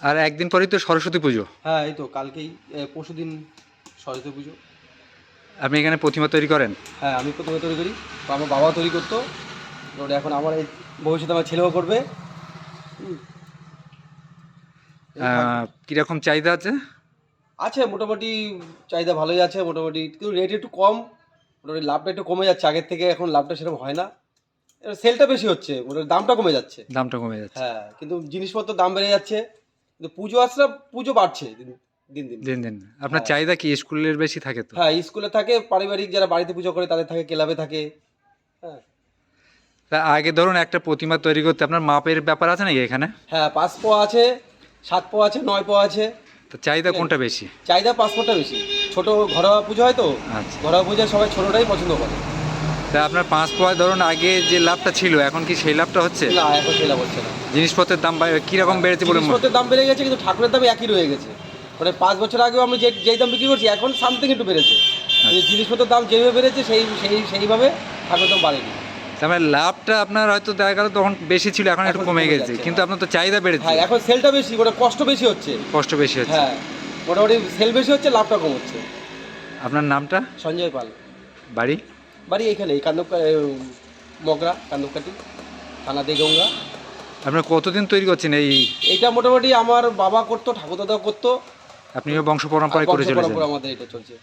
আর একদিন পরেই তো সরস্বতী পুজো। হ্যাঁ, এই তো কালকেই পরশুদিন সরস্বতী পুজো। আপনি এখানে প্রতিমা তৈরি করেন? হ্যাঁ, আমি প্রথমে তৈরি করি, বা আমার বাবা তৈরি করতো। এবার এখন আমার এই ভবিষ্যতে আমার ছেলেও করবে। হুম, এই থাকবে। কীরকম চাহিদা আছে? আছে মোটামুটি, চাহিদা ভালোই আছে মোটামুটি, কিন্তু রেট একটু কম। মোটামুটি লাভটা একটু কমে যাচ্ছে আগের থেকে, এখন লাভটা সেরকম হয় না। এবার সেলটা বেশি হচ্ছে, মোটামুটি দামটা কমে যাচ্ছে। দামটা কমে যাচ্ছে হ্যাঁ, কিন্তু জিনিসপত্রের দাম বেড়ে যাচ্ছে। কিন্তু পুজো আসলে পুজো বাড়ছে দিন দিন দিন। দিন দিন। আপনার হ্যাঁ, চাহিদা কি স্কুলের বেশি থাকে তো? হ্যাঁ, স্কুলে থাকে, পারিবারিক যারা বাড়িতে পুজো করে তাদের থাকে, ক্লাবে থাকে। হ্যাঁ, তা আগে ধরুন একটা প্রতিমা তৈরি করতে আপনার মাপের ব্যাপার আছে নাকি এখানে? হ্যাঁ, ৫ পোয়া আছে, ৭ পোয়া আছে, ৯ পোয়া আছে। তো চাহিদা ঠিক আছে, কোনটা বেশি? চাহিদা ৫ পোয়াটা বেশি। ছোট ঘরোয়া পুজো হয় তো, আচ্ছা। ঘরোয়া পুজোয় সবাই ছোটটাই পছন্দ করে। তা আপনার ৫ পোয়ায় ধরুন আগে যে লাভটা ছিল এখন কি সেই লাভটা হচ্ছে? না, এখন সেটা বলছে না। জিনিসপত্রের দাম কীরকম বেড়েছে বলে জিনিসপত্রের দাম বেড়ে গেছে, কিন্তু ঠাকুরের দাম একই রয়ে গেছে। মানে ৫ বছর আগেও আমি যেই দাম বিক্রি করছি, এখন সামথিং একটু বেড়েছে। কিন্তু আচ্ছা। জিনিসপত্রের দাম যেভাবে বেড়েছে সেইভাবে ঠাকুরের দাম বাড়েনি। তার মানে লাভটা আপনার হয়তো দেখা গেল তখন বেশি ছিল, এখন একটু এখন কমে কমে গেছে, যাচ্ছে, কিন্তু হ্যাঁ। আপনার তো চাহিদা বেড়েছে, হ্যাঁ, এখন সেলটা বেশি, মানে কষ্ট বেশি হচ্ছে। কষ্ট বেশি হচ্ছে। হ্যাঁ, মোটামুটি সেল বেশি হচ্ছে, লাভটা কম হচ্ছে। আপনার নামটা? সঞ্জয় পাল। বাড়ি? বাড়ি এইখানেই মগরা, কান্দবকাটি, থানা দেগঙ্গা। আপনার কতদিন তৈরি করছেন এই? এইটা মোটামুটি আমার বাবা করতো, ঠাকুরদাদাও করতো। আপনিও বংশ আর পরম্পরায় করে বংশ চলেছেন? পরম্পরা আমাদের এটা চলছে।